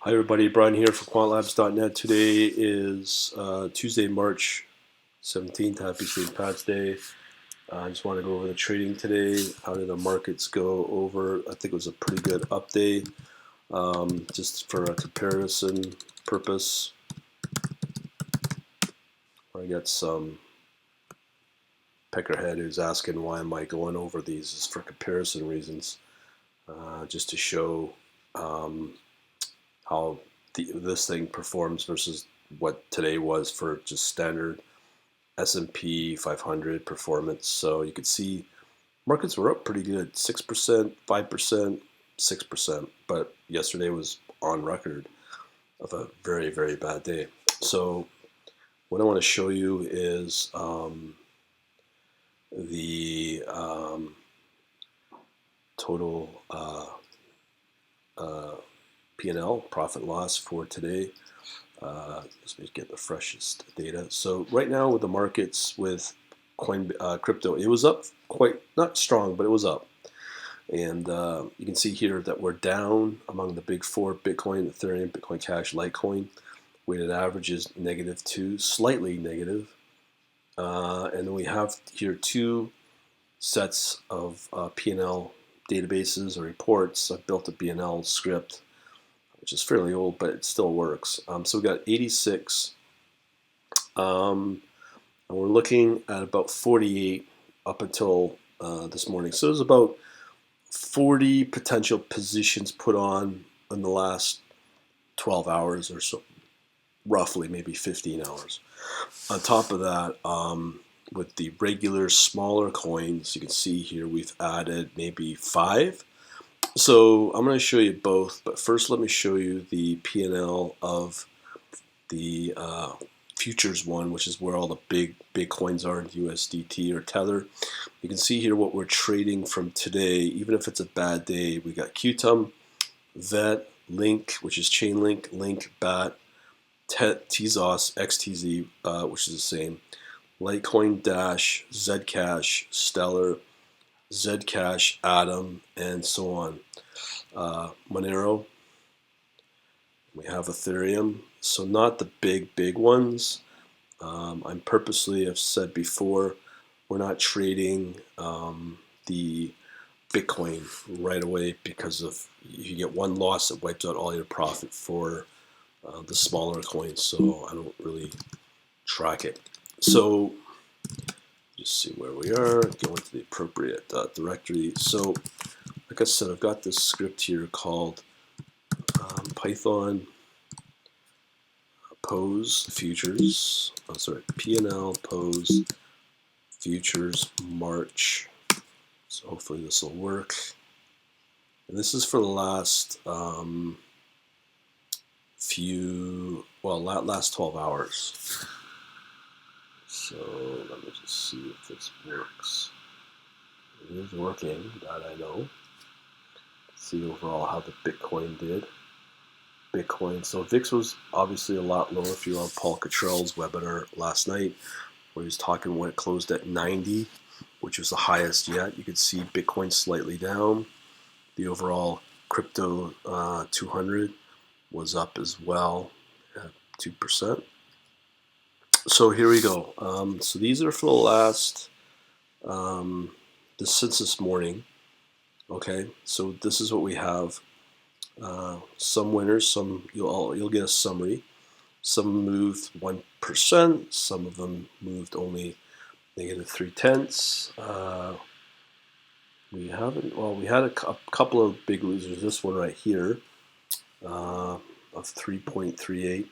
Hi everybody, Brian here for quantlabs.net. Today is Tuesday, March 17th. Happy St. Pat's Day. I just want to go over the trading today. How did the markets go over? I think it was a pretty good up day. Just for a comparison purpose. I got some peckerhead who's asking why am I going over these. It's for comparison reasons. Just to show how this thing performs versus what today was for just standard S&P 500 performance. So you could see markets were up pretty good, 6%, 5%, 6%. But yesterday was on record of a very, very bad day. So what I want to show you is the total P&L, profit loss for today. Let me get the freshest data. So right now with the markets with crypto, it was up quite, not strong, but it was up. And you can see here that we're down among the big four: Bitcoin, Ethereum, Bitcoin Cash, Litecoin. Weighted average is -2, slightly negative. And then we have here two sets of P&L databases or reports. I've built a P&L script, which is fairly old, but it still works. So we got 86. And we're looking at about 48 up until this morning. So there's about 40 potential positions put on in the last 12 hours or so, roughly, maybe 15 hours. On top of that, with the regular smaller coins, you can see here we've added maybe 5. So I'm going to show you both, but first let me show you the P&L of the futures one, which is where all the big coins are in USDT or Tether. You can see here what we're trading from today. Even if it's a bad day, we got QTUM, VET, Link, which is Chainlink, Link, BAT, Tezos, XTZ, which is the same, Litecoin, Dash, Zcash, Stellar, Zcash, Atom, and so on. Monero. We have Ethereum. So not the big ones. I'm purposely, I've said before, we're not trading the Bitcoin right away because of you get one loss that wipes out all your profit for the smaller coins. So I don't really track it. So just see where we are, go into the appropriate directory. So like I said, I've got this script here called Python pose futures, P&L pose futures March. So hopefully this will work. And this is for the last last 12 hours. So let me just see if this works. It is working, that I know. See overall how the Bitcoin did. Bitcoin. So VIX was obviously a lot lower. If you were on Paul Cottrell's webinar last night, where he was talking when it closed at 90, which was the highest yet, you could see Bitcoin slightly down. The overall crypto 200 was up as well at 2%. So here we go. So these are for the last, since this morning. Okay, so this is what we have. Some winners, some you'll get a summary. Some moved 1%, some of them moved only -0.3. We had a couple of big losers. This one right here of 3.38.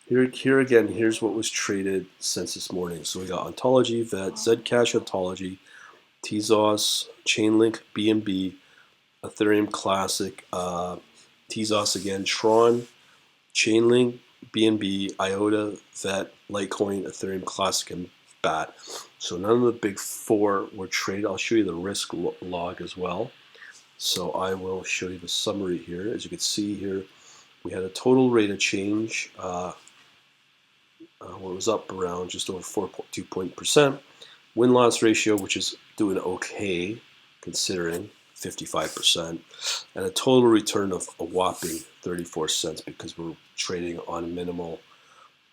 Here again, here's what was traded since this morning. So we got Ontology, VET, Zcash Ontology, Tezos, Chainlink, BNB, Ethereum Classic, Tezos again, Tron, Chainlink, BNB, IOTA, VET, Litecoin, Ethereum Classic, and BAT. So none of the big four were traded. I'll show you the risk log as well. So I will show you the summary here. As you can see here, we had a total rate of change where it was up around just over 4.2%. Win-loss ratio, which is doing okay considering 55%, and a total return of a whopping 34 cents because we're trading on minimal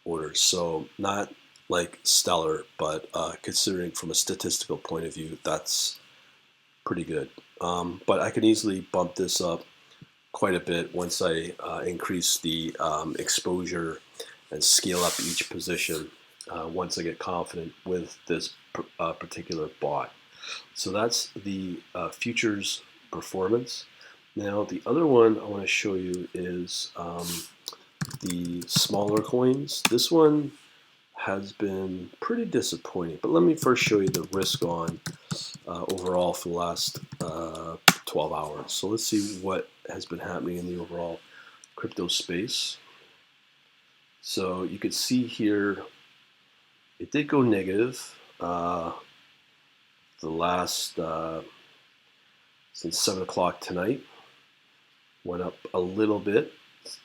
orders. So not like stellar, but considering from a statistical point of view, that's pretty good. But I can easily bump this up quite a bit once I increase the exposure and scale up each position once I get confident with this particular bot. So that's the futures performance. Now the other one I want to show you is the smaller coins. This one has been pretty disappointing, but let me first show you the risk on overall for the last 12 hours. So let's see what has been happening in the overall crypto space. So you can see here, it did go negative the last, since 7 o'clock tonight. Went up a little bit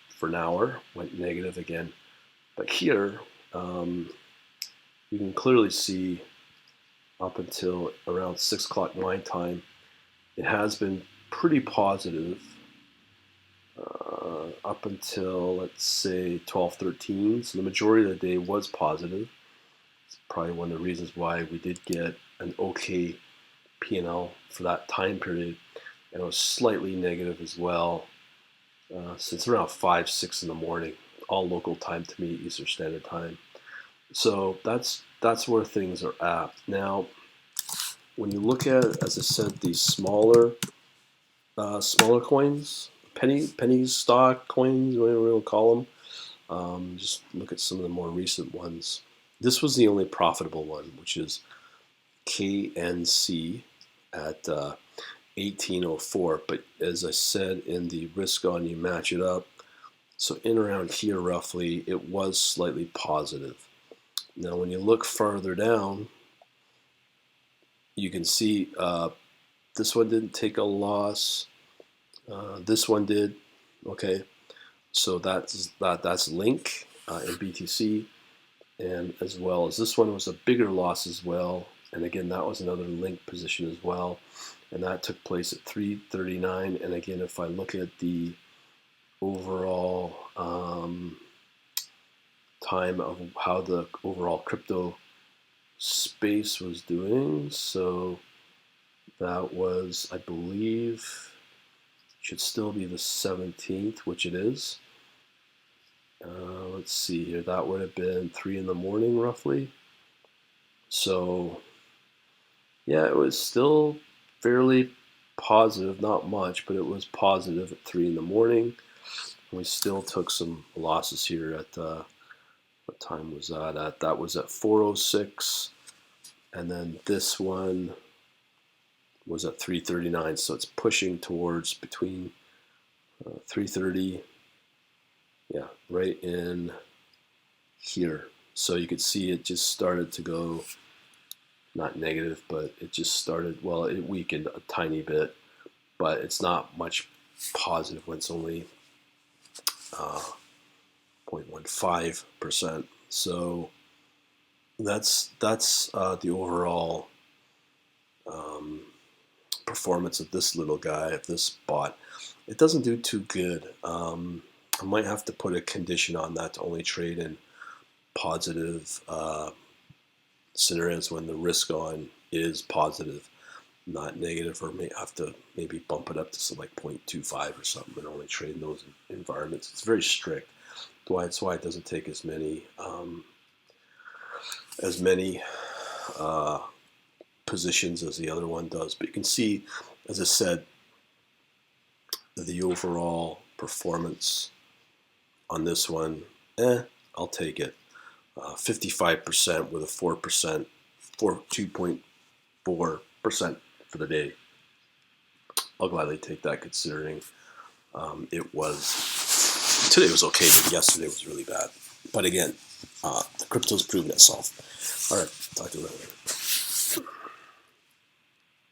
for an hour, went negative again. But here, you can clearly see up until around 6 o'clock my time, it has been pretty positive up until, let's say, 12:13. So the majority of the day was positive. It's probably one of the reasons why we did get an okay P&L for that time period. And it was slightly negative as well since around 5, 6 in the morning, all local time to me, Eastern Standard Time. So that's where things are at. Now, when you look at, as I said, these smaller coins, penny stock coins, whatever we'll call them, just look at some of the more recent ones. This was the only profitable one, which is KNC at 1804. But as I said in the risk on, you match it up. So in around here roughly, it was slightly positive. Now when you look farther down, you can see this one didn't take a loss. This one did. Okay, so that's Link in BTC, and as well as this one was a bigger loss as well. And again, that was another Link position as well, and that took place at 3:39. And again, if I look at the overall time of how the overall crypto space was doing, so that was, I believe, should still be the 17th, which it is. Let's see here, that would have been 3 in the morning roughly. So yeah, it was still fairly positive, not much, but it was positive at 3 in the morning. We still took some losses here at what time was that at? That was at 4:06, and then this one was at 3:39. So it's pushing towards between 3:30, yeah, right in here. So you could see it just started to go, not negative, but it just started, well, it weakened a tiny bit, but it's not much positive when it's only 0.15%. So that's the overall performance of this little guy, of this bot. It doesn't do too good. I might have to put a condition on that to only trade in positive scenarios when the risk on is positive, not negative, or may have to maybe bump it up to some like 0.25 or something and only trade in those environments. It's very strict. That's why it doesn't take as many positions as the other one does. But you can see, as I said, the overall performance on this one, I'll take it. 55% with a 4%, 2.4% for the day. I'll gladly take that, considering it was, today was okay, but yesterday was really bad. But again, the crypto's proven itself. All right, talk to you later.